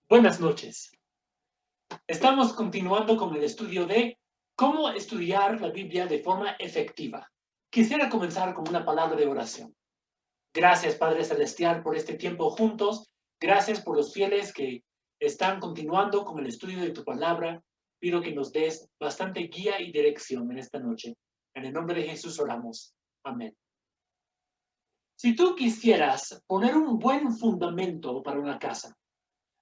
Buenas noches. Estamos continuando con el estudio de cómo estudiar la Biblia de forma efectiva. Quisiera comenzar con una palabra de oración. Gracias, Padre Celestial, por este tiempo juntos. Gracias por los fieles que están continuando con el estudio de tu palabra. Pido que nos des bastante guía y dirección en esta noche. En el nombre de Jesús oramos. Amén. Si tú quisieras poner un buen fundamento para una casa,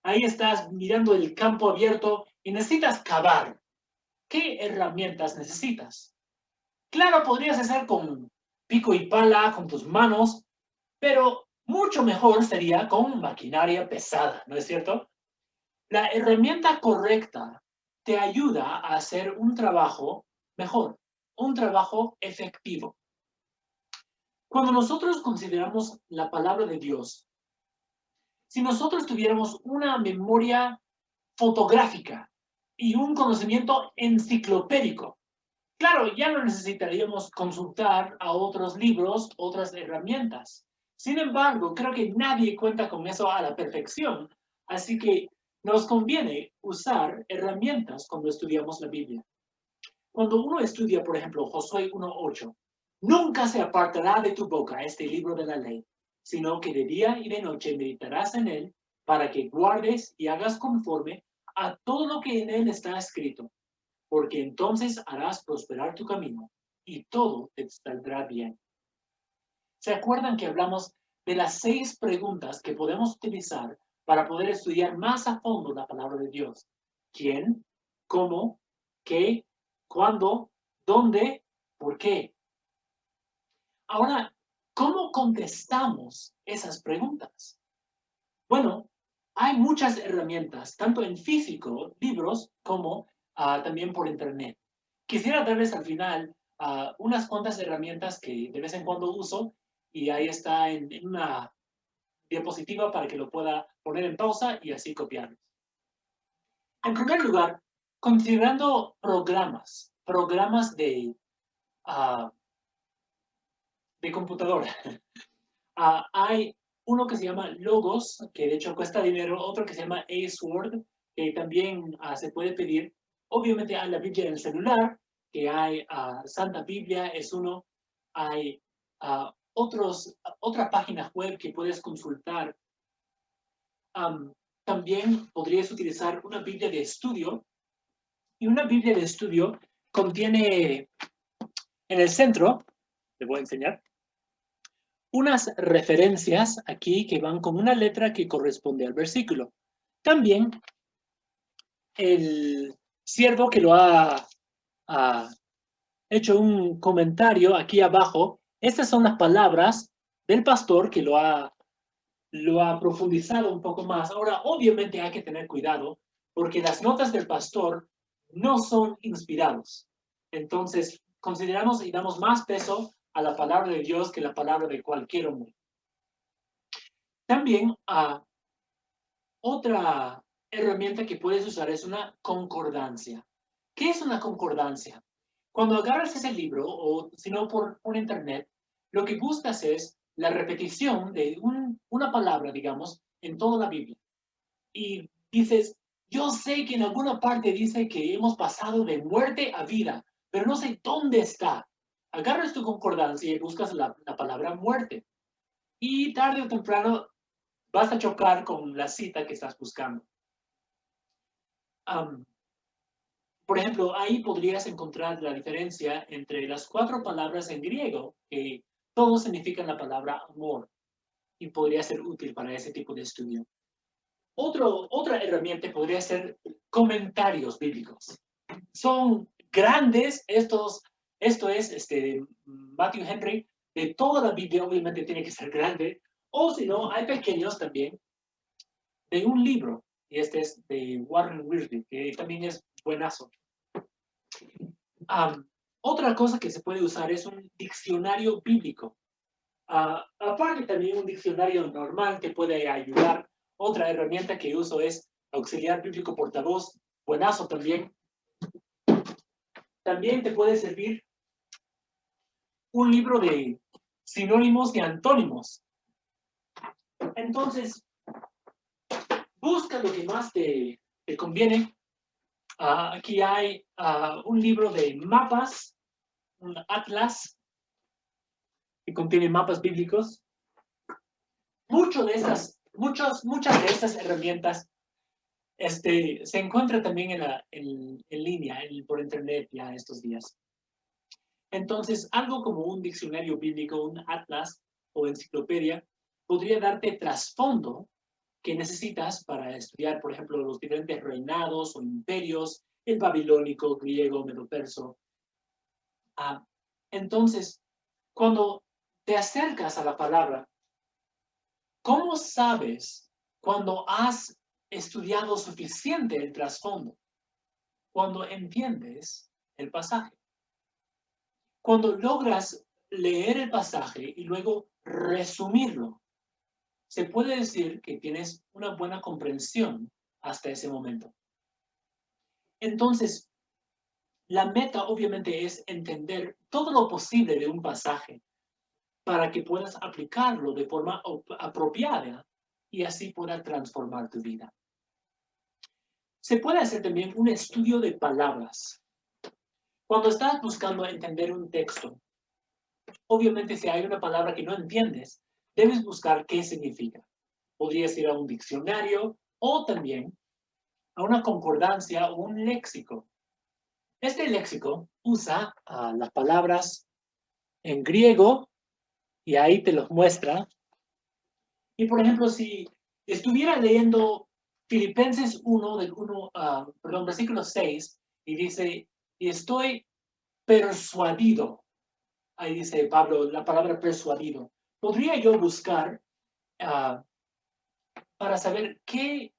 ahí estás mirando el campo abierto y necesitas cavar. ¿Qué herramientas necesitas? Claro, podrías hacer con pico y pala, con tus manos, pero mucho mejor sería con maquinaria pesada, ¿no es cierto? La herramienta correcta te ayuda a hacer un trabajo mejor, un trabajo efectivo. Cuando nosotros consideramos la palabra de Dios, si nosotros tuviéramos una memoria fotográfica y un conocimiento enciclopédico, claro, ya no necesitaríamos consultar a otros libros, otras herramientas. Sin embargo, creo que nadie cuenta con eso a la perfección, así que nos conviene usar herramientas cuando estudiamos la Biblia. Cuando uno estudia, por ejemplo, Josué 1:8, nunca se apartará de tu boca este libro de la ley, sino que de día y de noche meditarás en él para que guardes y hagas conforme a todo lo que en él está escrito, porque entonces harás prosperar tu camino y todo te saldrá bien. ¿Se acuerdan que hablamos de las 6 preguntas que podemos utilizar para poder estudiar más a fondo la palabra de Dios? ¿Quién? ¿Cómo? ¿Qué? ¿Cuándo? ¿Dónde? ¿Por qué? Ahora, ¿cómo contestamos esas preguntas? Bueno, hay muchas herramientas, tanto en físico, libros, como también por internet. Quisiera darles al final unas cuantas herramientas que de vez en cuando uso y ahí está en una diapositiva para que lo pueda poner en pausa y así copiarlos. En primer lugar, considerando programas de computadora. Hay uno que se llama Logos, que de hecho cuesta dinero, otro que se llama AceWord, que también se puede pedir. Obviamente hay la Biblia en el celular, que hay Santa Biblia, es uno. Hay otras páginas web que puedes consultar. También podrías utilizar una Biblia de estudio, y una Biblia de estudio contiene en el centro, te voy a enseñar, unas referencias aquí que van con una letra que corresponde al versículo. También el siervo que lo ha hecho un comentario aquí abajo, estas son las palabras del pastor que lo ha profundizado un poco más. Ahora, obviamente hay que tener cuidado porque las notas del pastor no son inspirados. Entonces, consideramos y damos más peso a la palabra de Dios que la palabra de cualquier hombre. También otra herramienta que puedes usar es una concordancia. ¿Qué es una concordancia? Cuando agarras ese libro, o si no por internet, lo que buscas es la repetición de una palabra, digamos, en toda la Biblia. Y dices, yo sé que en alguna parte dice que hemos pasado de muerte a vida, pero no sé dónde está. Agarras tu concordancia y buscas la palabra muerte. Y tarde o temprano vas a chocar con la cita que estás buscando. Por ejemplo, ahí podrías encontrar la diferencia entre las 4 palabras en griego, que todos significan la palabra amor, y podría ser útil para ese tipo de estudio. Otra herramienta podría ser comentarios bíblicos. Son grandes esto es Matthew Henry, de toda la Biblia obviamente tiene que ser grande, o si no, hay pequeños también, de un libro, y este es de Warren Wiersbe, que también es buenazo. Otra cosa que se puede usar es un diccionario bíblico. Aparte también un diccionario normal que puede ayudar. Otra herramienta que uso es Auxiliar Bíblico Portavoz, buenazo también. También te puede servir un libro de sinónimos y antónimos. Entonces, busca lo que más te conviene. Aquí hay un libro de mapas, un atlas, que contiene mapas bíblicos. Muchas de estas herramientas se encuentran también en línea, por internet ya estos días. Entonces, algo como un diccionario bíblico, un atlas o enciclopedia, podría darte trasfondo que necesitas para estudiar, por ejemplo, los diferentes reinados o imperios, el babilónico, griego, medo-perso. Entonces, cuando te acercas a la palabra, ¿cómo sabes cuando has estudiado suficiente el trasfondo? Cuando entiendes el pasaje. Cuando logras leer el pasaje y luego resumirlo, se puede decir que tienes una buena comprensión hasta ese momento. Entonces, la meta obviamente es entender todo lo posible de un pasaje para que puedas aplicarlo de forma apropiada y así pueda transformar tu vida. Se puede hacer también un estudio de palabras. Cuando estás buscando entender un texto, obviamente si hay una palabra que no entiendes, debes buscar qué significa. Podrías ir a un diccionario o también a una concordancia o un léxico. Este léxico usa las palabras en griego y ahí te los muestra. Y por ejemplo, si estuviera leyendo Filipenses 1, versículo 6, y dice, y estoy persuadido. Ahí dice Pablo, la palabra persuadido. ¿Podría yo buscar para saber qué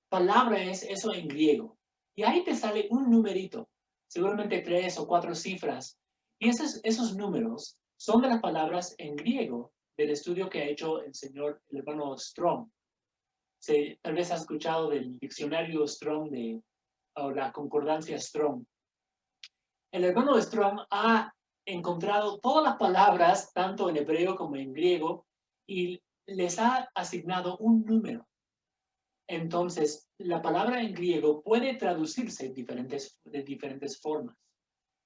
palabra es eso en griego? Y ahí te sale un numerito, seguramente 3 o 4 cifras. Y esos números son de las palabras en griego del estudio que ha hecho el hermano Strong. Tal vez has escuchado del diccionario Strong o la concordancia Strong. El hermano Strong ha encontrado todas las palabras, tanto en hebreo como en griego, y les ha asignado un número. Entonces, la palabra en griego puede traducirse de diferentes formas.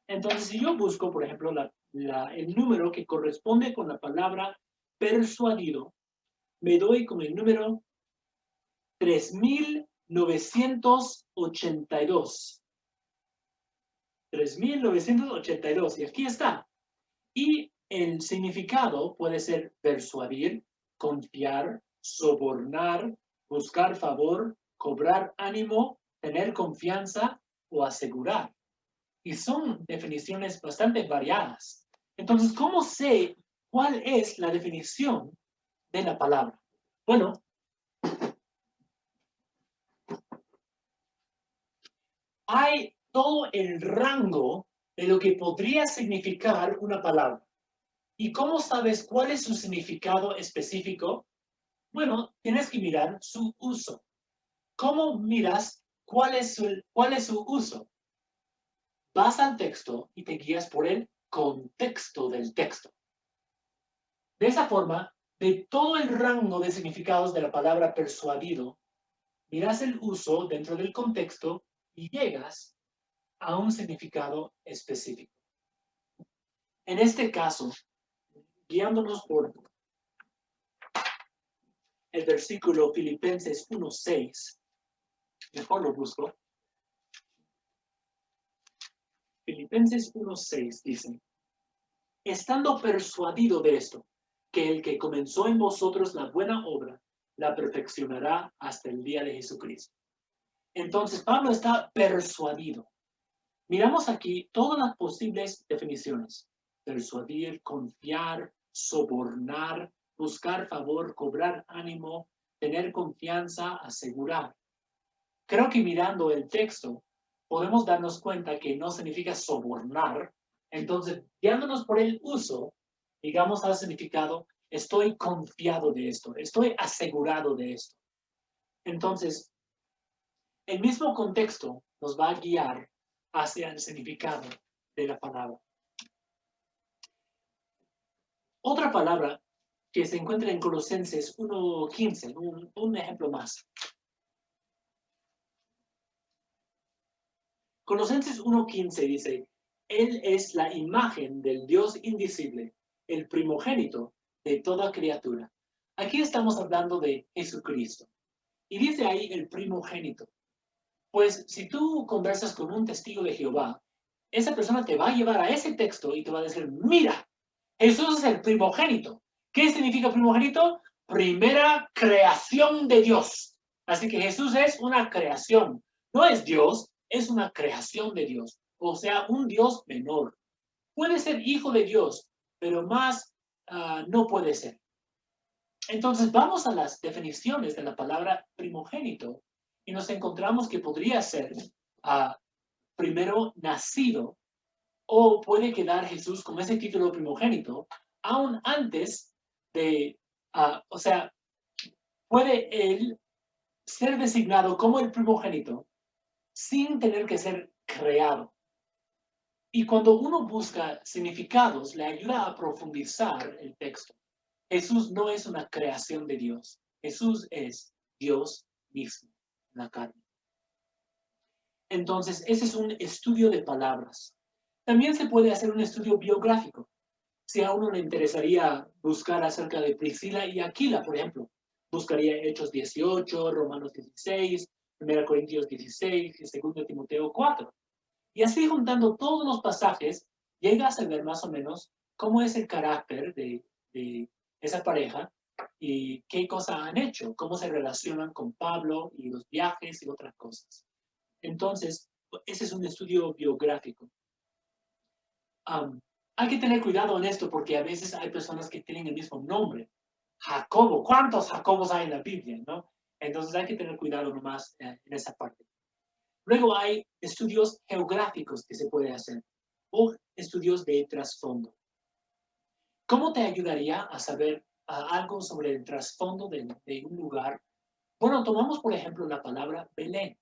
Entonces, si yo busco, por ejemplo, el número que corresponde con la palabra persuadido, me doy con el número 3982. 3982, y aquí está. Y el significado puede ser persuadir, confiar, sobornar, buscar favor, cobrar ánimo, tener confianza o asegurar. Y son definiciones bastante variadas. Entonces, ¿cómo sé cuál es la definición de la palabra? Bueno, hay todo el rango de lo que podría significar una palabra. ¿Y cómo sabes cuál es su significado específico? Bueno, tienes que mirar su uso. ¿Cómo miras cuál es su uso? Vas al texto y te guías por el contexto del texto. De esa forma, de todo el rango de significados de la palabra persuadido, miras el uso dentro del contexto y llegas a un significado específico. En este caso, guiándonos por el versículo Filipenses 1:6, mejor lo busco. Filipenses 1:6 dice, estando persuadido de esto, que el que comenzó en vosotros la buena obra, la perfeccionará hasta el día de Jesucristo. Entonces, Pablo está persuadido. Miramos aquí todas las posibles definiciones. Persuadir, confiar, sobornar, buscar favor, cobrar ánimo, tener confianza, asegurar. Creo que mirando el texto podemos darnos cuenta que no significa sobornar. Entonces, guiándonos por el uso, digamos al significado, estoy confiado de esto, estoy asegurado de esto. Entonces, el mismo contexto nos va a guiar hacia el significado de la palabra. Otra palabra que se encuentra en Colosenses 1:15, un ejemplo más. Colosenses 1:15 dice, Él es la imagen del Dios invisible, el primogénito de toda criatura. Aquí estamos hablando de Jesucristo. Y dice ahí el primogénito. Pues si tú conversas con un testigo de Jehová, esa persona te va a llevar a ese texto y te va a decir, mira, Jesús es el primogénito. ¿Qué significa primogénito? Primera creación de Dios. Así que Jesús es una creación. No es Dios, es una creación de Dios. O sea, un Dios menor. Puede ser hijo de Dios, pero más no puede ser. Entonces vamos a las definiciones de la palabra primogénito y nos encontramos que podría ser primero nacido, o puede quedar Jesús con ese título primogénito aún antes de, o sea, puede él ser designado como el primogénito sin tener que ser creado. Y cuando uno busca significados, le ayuda a profundizar el texto. Jesús no es una creación de Dios. Jesús es Dios mismo, la carne. Entonces, ese es un estudio de palabras. También se puede hacer un estudio biográfico. Si a uno le interesaría buscar acerca de Priscila y Aquila, por ejemplo, buscaría Hechos 18, Romanos 16, 1 Corintios 16 y 2 Timoteo 4. Y así juntando todos los pasajes, llega a saber más o menos cómo es el carácter de esa pareja y qué cosas han hecho, cómo se relacionan con Pablo y los viajes y otras cosas. Entonces, ese es un estudio biográfico. Hay que tener cuidado en esto porque a veces hay personas que tienen el mismo nombre. Jacobo, ¿cuántos Jacobos hay en la Biblia, no? Entonces hay que tener cuidado nomás en esa parte. Luego hay estudios geográficos que se puede hacer o estudios de trasfondo. ¿Cómo te ayudaría a saber algo sobre el trasfondo de un lugar? Bueno, tomamos por ejemplo la palabra Belén.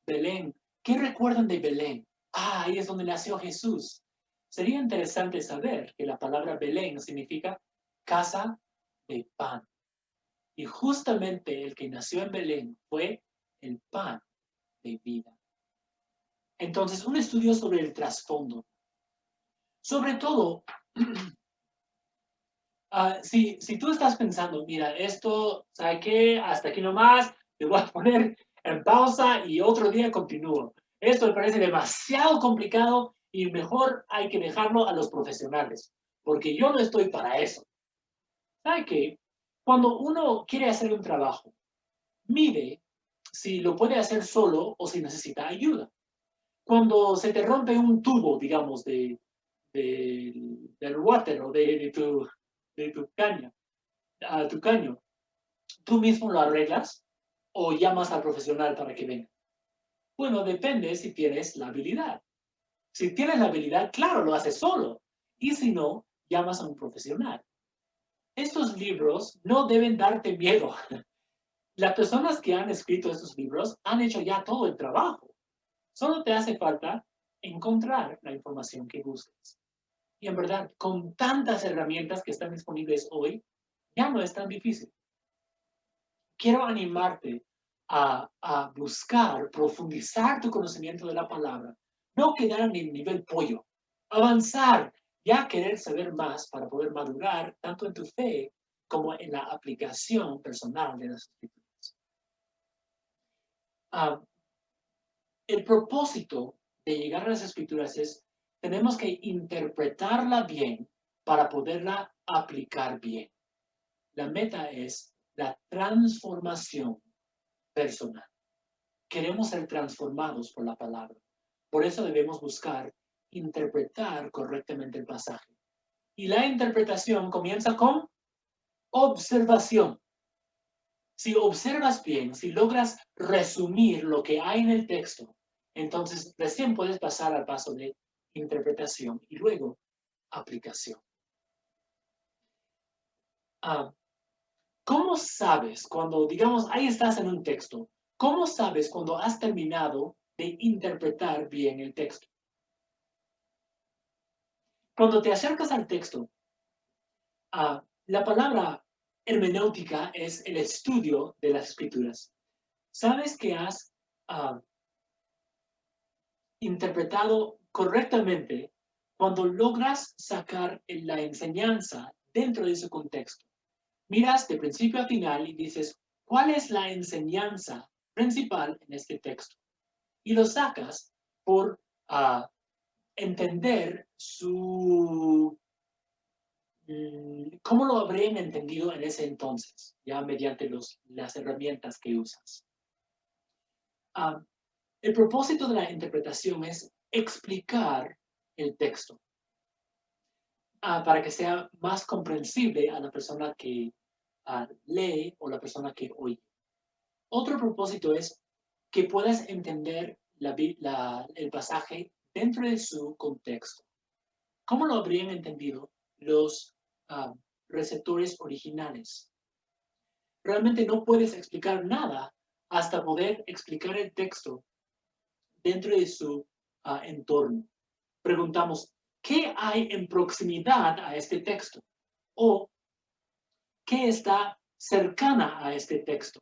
Belén, ¿qué recuerdan de Belén? Ahí es donde nació Jesús. Sería interesante saber que la palabra Belén significa casa de pan. Y justamente el que nació en Belén fue el pan de vida. Entonces, un estudio sobre el trasfondo. Sobre todo, si tú estás pensando, mira, esto, ¿sabe qué? Hasta aquí nomás, te voy a poner en pausa y otro día continúo. Esto me parece demasiado complicado y mejor hay que dejarlo a los profesionales, porque yo no estoy para eso. ¿Sabe qué? Cuando uno quiere hacer un trabajo, mide si lo puede hacer solo o si necesita ayuda. Cuando se te rompe un tubo, digamos, del water o de tu caño, tu caño, ¿tú mismo lo arreglas o llamas al profesional para que venga? Bueno, depende si tienes la habilidad. Si tienes la habilidad, claro, lo haces solo. Y si no, llamas a un profesional. Estos libros no deben darte miedo. Las personas que han escrito estos libros han hecho ya todo el trabajo. Solo te hace falta encontrar la información que buscas. Y en verdad, con tantas herramientas que están disponibles hoy, ya no es tan difícil. Quiero animarte a buscar, profundizar tu conocimiento de la palabra. No quedar en el nivel pollo. Avanzar, ya querer saber más para poder madurar tanto en tu fe como en la aplicación personal de las escrituras. El propósito de llegar a las escrituras es, tenemos que interpretarla bien para poderla aplicar bien. La meta es la transformación personal. Queremos ser transformados por la palabra. Por eso debemos buscar interpretar correctamente el pasaje. Y la interpretación comienza con observación. Si observas bien, si logras resumir lo que hay en el texto, entonces recién puedes pasar al paso de interpretación y luego aplicación. ¿Cómo sabes cuando, digamos, ahí estás en un texto, cómo sabes cuando has terminado de interpretar bien el texto? Cuando te acercas al texto, la palabra hermenéutica es el estudio de las escrituras. Sabes que has interpretado correctamente cuando logras sacar la enseñanza dentro de ese contexto. Miras de principio a final y dices, ¿cuál es la enseñanza principal en este texto? Y lo sacas por entender cómo lo habrían entendido en ese entonces, ya mediante las herramientas que usas. El propósito de la interpretación es explicar el texto para que sea más comprensible a la persona que lee o la persona que oye. Otro propósito es que puedas entender el pasaje dentro de su contexto. ¿Cómo lo habrían entendido los receptores originales? Realmente no puedes explicar nada hasta poder explicar el texto dentro de su entorno. Preguntamos, ¿qué hay en proximidad a este texto? ¿O qué está cercana a este texto?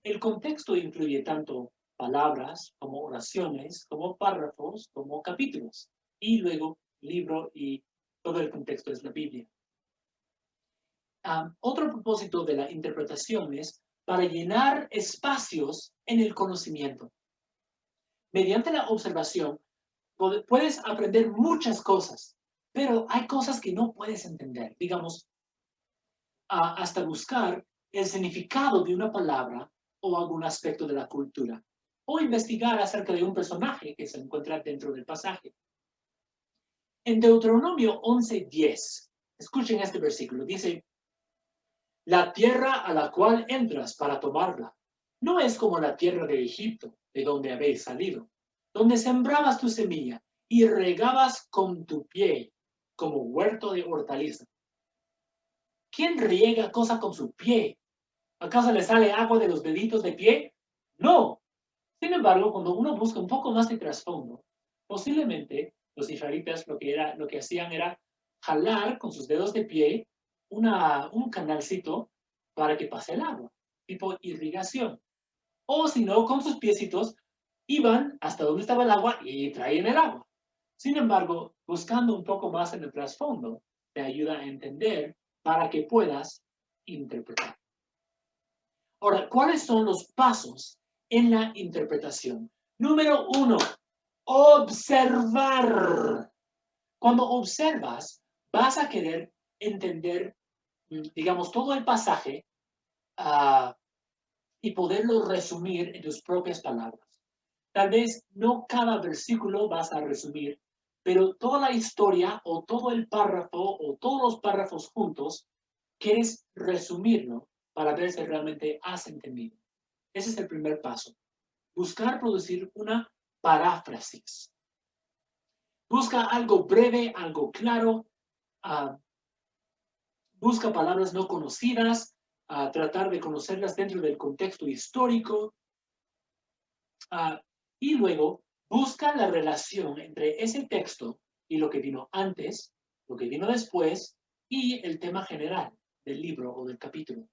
El contexto incluye tanto palabras como oraciones, como párrafos, como capítulos. Y luego libro y todo el contexto es la Biblia. Otro propósito de la interpretación es para llenar espacios en el conocimiento. Mediante la observación puedes aprender muchas cosas, pero hay cosas que no puedes entender. Digamos, hasta buscar el significado de una palabra o algún aspecto de la cultura, o investigar acerca de un personaje que se encuentra dentro del pasaje. En Deuteronomio 11:10, escuchen este versículo, dice, la tierra a la cual entras para tomarla no es como la tierra de Egipto, de donde habéis salido, donde sembrabas tu semilla y regabas con tu pie como huerto de hortaliza. ¿Quién riega cosa con su pie? ¿Acaso le sale agua de los deditos de pie? No. Sin embargo, cuando uno busca un poco más de trasfondo, posiblemente los israelitas lo que hacían era jalar con sus dedos de pie un canalcito para que pase el agua, tipo irrigación. O si no, con sus piecitos iban hasta donde estaba el agua y traían el agua. Sin embargo, buscando un poco más en el trasfondo, te ayuda a entender para que puedas interpretar. Ahora, ¿cuáles son los pasos en la interpretación? Número 1, observar. Cuando observas, vas a querer entender, digamos, todo el pasaje y poderlo resumir en tus propias palabras. Tal vez no cada versículo vas a resumir, pero toda la historia o todo el párrafo o todos los párrafos juntos, quieres resumirlo para ver si realmente has entendido. Ese es el primer paso. Buscar producir una paráfrasis. Busca algo breve, algo claro. Busca palabras no conocidas. Tratar de conocerlas dentro del contexto histórico. Y luego busca la relación entre ese texto y lo que vino antes, lo que vino después y el tema general del libro o del capítulo.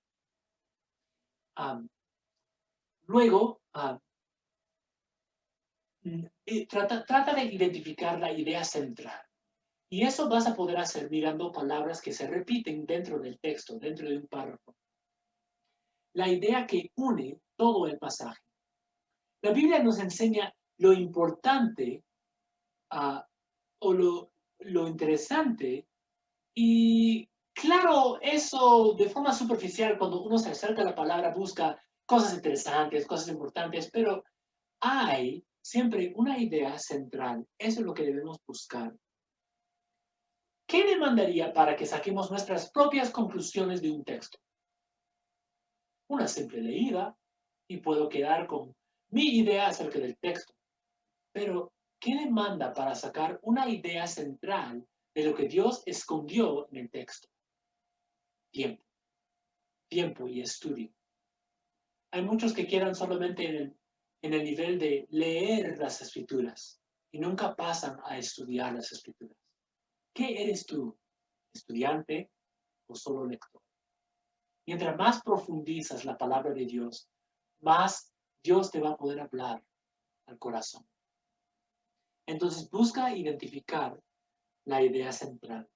Luego, trata de identificar la idea central. Y eso vas a poder hacer mirando palabras que se repiten dentro del texto, dentro de un párrafo. La idea que une todo el pasaje. La Biblia nos enseña lo importante o lo interesante y claro, eso de forma superficial, cuando uno se acerca a la palabra, busca cosas interesantes, cosas importantes, pero hay siempre una idea central. Eso es lo que debemos buscar. ¿Qué demandaría para que saquemos nuestras propias conclusiones de un texto? Una simple leída y puedo quedar con mi idea acerca del texto. Pero, ¿qué demanda para sacar una idea central de lo que Dios escondió en el texto? Tiempo. Tiempo y estudio. Hay muchos que quedan solamente en el nivel de leer las escrituras y nunca pasan a estudiar las escrituras. ¿Qué eres tú? ¿Estudiante o solo lector? Mientras más profundizas la palabra de Dios, más Dios te va a poder hablar al corazón. Entonces busca identificar la idea central.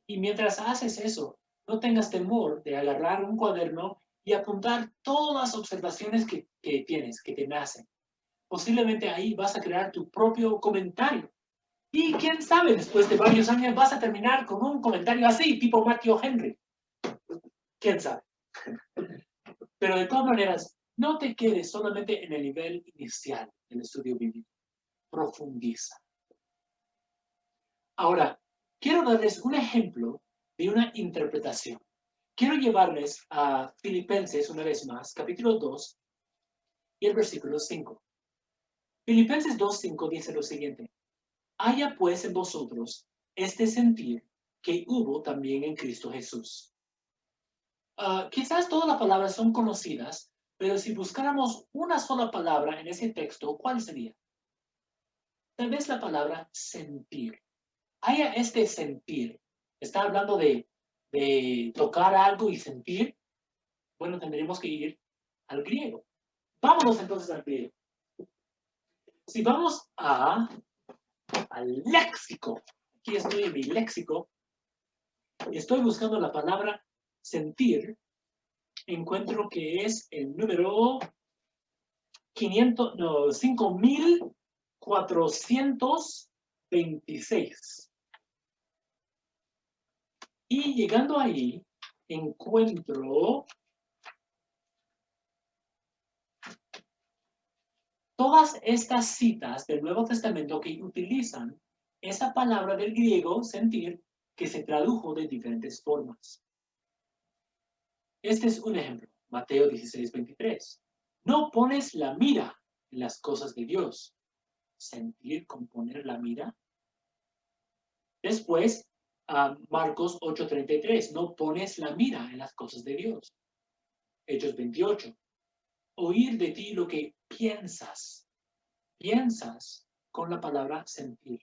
Y mientras haces eso, no tengas temor de agarrar un cuaderno y apuntar todas las observaciones que tienes, que te nacen. Posiblemente ahí vas a crear tu propio comentario. Y quién sabe, después de varios años vas a terminar con un comentario así, tipo Matthew Henry. ¿Quién sabe? Pero de todas maneras, no te quedes solamente en el nivel inicial del estudio bíblico. Profundiza. Ahora, quiero darles un ejemplo de una interpretación. Quiero llevarles a Filipenses una vez más, capítulo 2 y el versículo 5. Filipenses 2:5 dice lo siguiente: haya pues en vosotros este sentir que hubo también en Cristo Jesús. Quizás todas las palabras son conocidas, pero si buscáramos una sola palabra en ese texto, ¿cuál sería? Tal vez la palabra sentir. Haya este sentir. Está hablando de tocar algo y sentir. Bueno, tendríamos que ir al griego. Vámonos entonces al griego. Si vamos al léxico, aquí estoy en mi léxico, y estoy buscando la palabra sentir, encuentro que es el número 5426. Y llegando ahí, encuentro todas estas citas del Nuevo Testamento que utilizan esa palabra del griego, sentir, que se tradujo de diferentes formas. Este es un ejemplo, Mateo 16:23. No pones la mira en las cosas de Dios. Sentir con poner la mira. Después, Marcos 8:33. No pones la mira en las cosas de Dios. Hechos 28. Oír de ti lo que piensas. Piensas con la palabra sentir.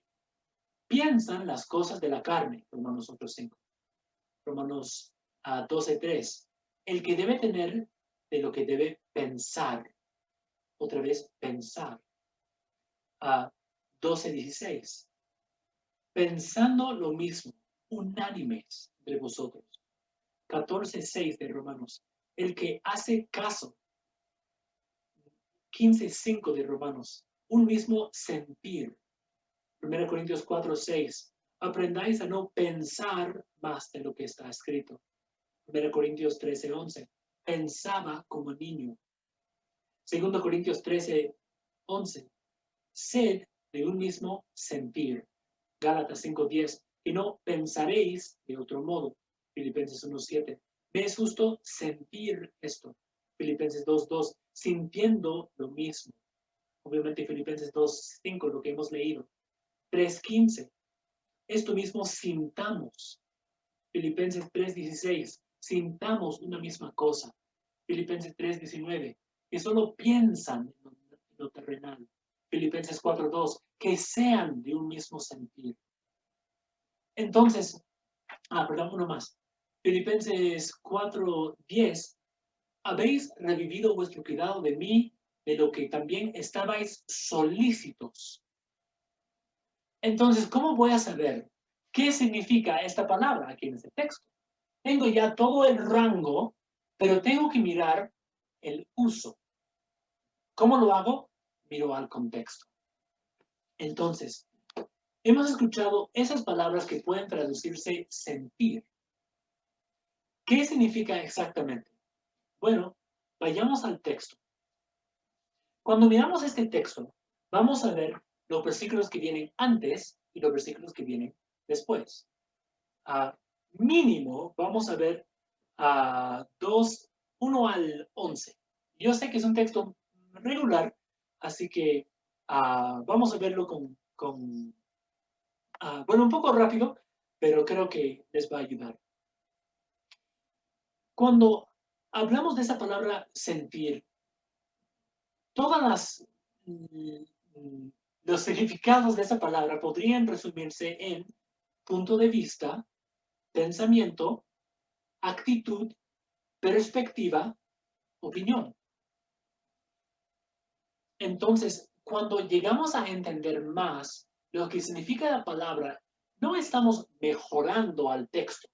Piensan las cosas de la carne, Romanos 8:5. Romanos 12:3. El que debe tener de lo que debe pensar. Otra vez, pensar. 12:16. Pensando lo mismo, unánimes entre vosotros. 14:6 de Romanos. El que hace caso. 15:5 de Romanos. Un mismo sentir. 1 Corintios 4:6. Aprendáis a no pensar más de lo que está escrito. 1 Corintios 13:11. Pensaba como niño. 2 Corintios 13:11. Sed de un mismo sentir. Gálatas 5:10. Y no pensaréis de otro modo. Filipenses 1:7. Me es justo sentir esto. Filipenses 2:2. Sintiendo lo mismo. Obviamente Filipenses 2:5, lo que hemos leído. 3:15. Esto mismo sintamos. Filipenses 3:16. Sintamos una misma cosa. Filipenses 3:19. Que solo piensan en lo terrenal. Filipenses 4:2. Que sean de un mismo sentir. Entonces, uno más. Filipenses 4:10. Habéis revivido vuestro cuidado de mí, de lo que también estabais solícitos. Entonces, ¿cómo voy a saber qué significa esta palabra aquí en este texto? Tengo ya todo el rango, pero tengo que mirar el uso. ¿Cómo lo hago? Miro al contexto. Entonces, hemos escuchado esas palabras que pueden traducirse sentir. ¿Qué significa exactamente? Bueno, vayamos al texto. Cuando miramos este texto, vamos a ver los versículos que vienen antes y los versículos que vienen después. Mínimo, vamos a ver 1 al 11. Yo sé que es un texto regular, así que vamos a verlo bueno, un poco rápido, pero creo que les va a ayudar. Cuando hablamos de esa palabra sentir, todas los significados de esa palabra podrían resumirse en punto de vista, pensamiento, actitud, perspectiva, opinión. Entonces, cuando llegamos a entender más lo que significa la palabra, no estamos mejorando al texto.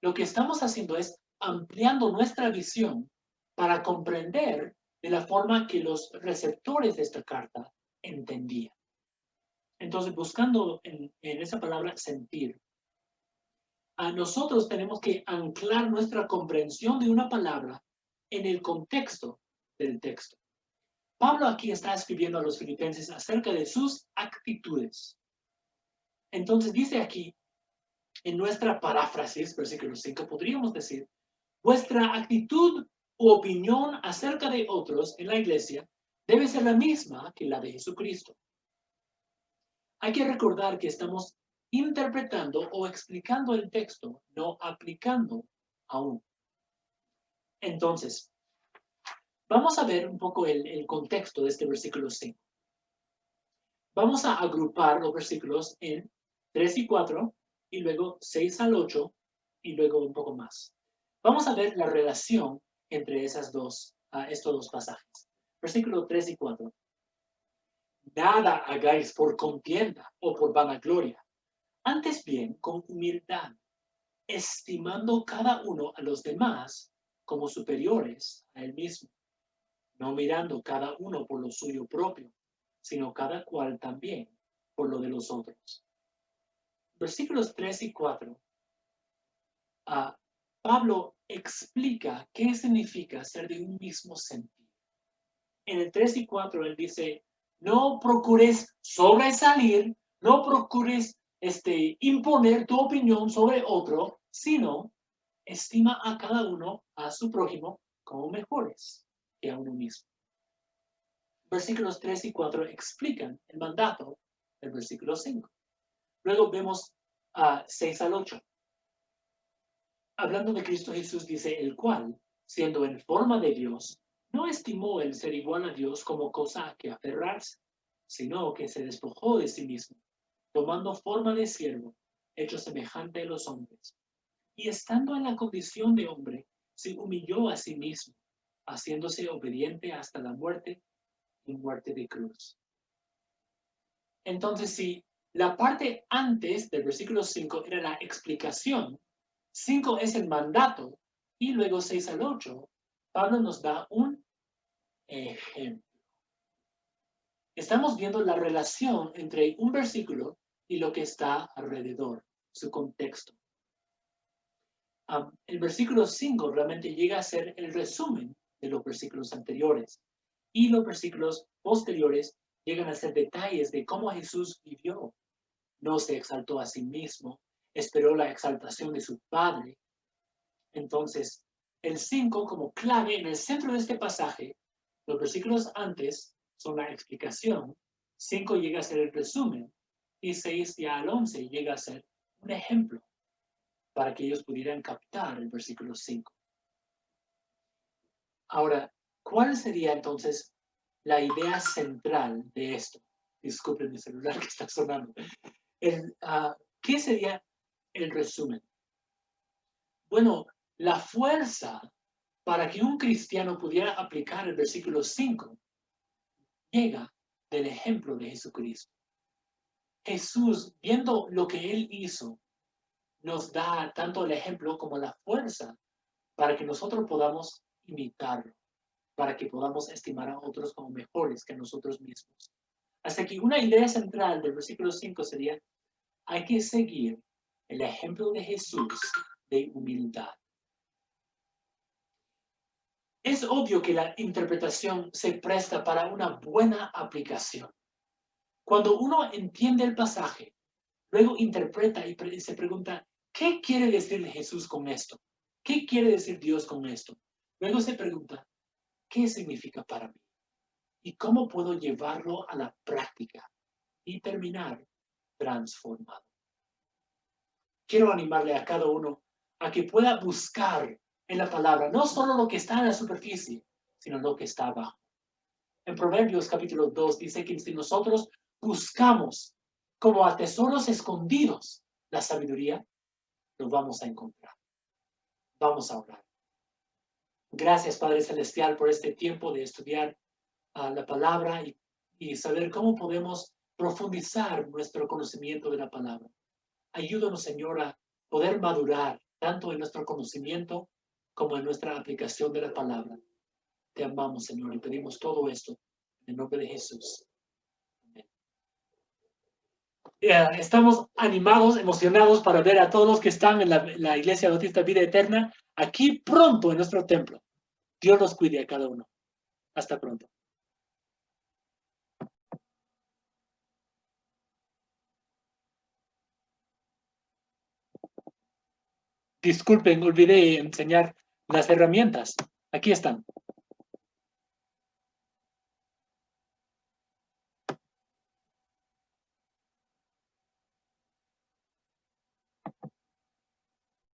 Lo que estamos haciendo es ampliando nuestra visión para comprender de la forma que los receptores de esta carta entendían. Entonces, buscando en esa palabra sentir, a nosotros tenemos que anclar nuestra comprensión de una palabra en el contexto del texto. Pablo aquí está escribiendo a los filipenses acerca de sus actitudes. Entonces dice aquí, en nuestra paráfrasis, versículo 5, podríamos decir, vuestra actitud u opinión acerca de otros en la iglesia debe ser la misma que la de Jesucristo. Hay que recordar que estamos interpretando o explicando el texto, no aplicando aún. Entonces, vamos a ver un poco el contexto de este versículo 5. Vamos a agrupar los versículos en 3 y 4, y luego 6 al 8, y luego un poco más. Vamos a ver la relación entre estos dos pasajes. Versículo 3 y 4. Nada hagáis por contienda o por vanagloria, antes bien con humildad, estimando cada uno a los demás como superiores a él mismo, no mirando cada uno por lo suyo propio, sino cada cual también por lo de los otros. Versículos 3 y 4. Pablo explica qué significa ser de un mismo sentir. En el 3 y 4 él dice, no procures sobresalir, no procures imponer tu opinión sobre otro, sino estima a cada uno, a su prójimo, como mejores que a uno mismo. Versículos 3 y 4 explican el mandato del versículo 5. Luego vemos 6 al 8. Hablando de Cristo Jesús dice, el cual, siendo en forma de Dios, no estimó el ser igual a Dios como cosa a que aferrarse, sino que se despojó de sí mismo, tomando forma de siervo, hecho semejante a los hombres. Y estando en la condición de hombre, se humilló a sí mismo, haciéndose obediente hasta la muerte y muerte de cruz. Entonces, si la parte antes del versículo 5 era la explicación, 5 es el mandato, y luego 6 al 8, Pablo nos da un ejemplo. Estamos viendo la relación entre un versículo y lo que está alrededor, su contexto. El versículo 5 realmente llega a ser el resumen de los versículos anteriores, y los versículos posteriores llegan a ser detalles de cómo Jesús vivió. No se exaltó a sí mismo, esperó la exaltación de su Padre. Entonces, el 5 como clave en el centro de este pasaje, los versículos antes son la explicación, 5 llega a ser el resumen, y 6 ya al 11 llega a ser un ejemplo para que ellos pudieran captar el versículo 5. Ahora, ¿cuál sería entonces la idea central de esto? Disculpen mi celular que está sonando. ¿Qué sería el resumen? Bueno, la fuerza para que un cristiano pudiera aplicar el versículo 5 llega del ejemplo de Jesucristo. Jesús, viendo lo que Él hizo, nos da tanto el ejemplo como la fuerza para que nosotros podamos imitarlo, para que podamos estimar a otros como mejores que nosotros mismos. Hasta que una idea central del versículo 5 sería, hay que seguir el ejemplo de Jesús de humildad. Es obvio que la interpretación se presta para una buena aplicación. Cuando uno entiende el pasaje, luego interpreta y se pregunta, ¿qué quiere decir Jesús con esto? ¿Qué quiere decir Dios con esto? Luego se pregunta, ¿qué significa para mí? ¿Y cómo puedo llevarlo a la práctica y terminar transformado? Quiero animarle a cada uno a que pueda buscar en la palabra no solo lo que está en la superficie, sino lo que está abajo. En Proverbios capítulo 2 dice que si nosotros buscamos como a tesoros escondidos la sabiduría, lo vamos a encontrar. Vamos a orar. Gracias, Padre Celestial, por este tiempo de estudiar la palabra y saber cómo podemos profundizar nuestro conocimiento de la palabra. Ayúdanos, Señor, a poder madurar tanto en nuestro conocimiento como en nuestra aplicación de la palabra. Te amamos, Señor, y pedimos todo esto en el nombre de Jesús. Amén. Estamos animados, emocionados para ver a todos los que están en la Iglesia Bautista Vida Eterna aquí pronto en nuestro templo. Dios los cuide a cada uno. Hasta pronto. Disculpen, olvidé enseñar las herramientas. Aquí están.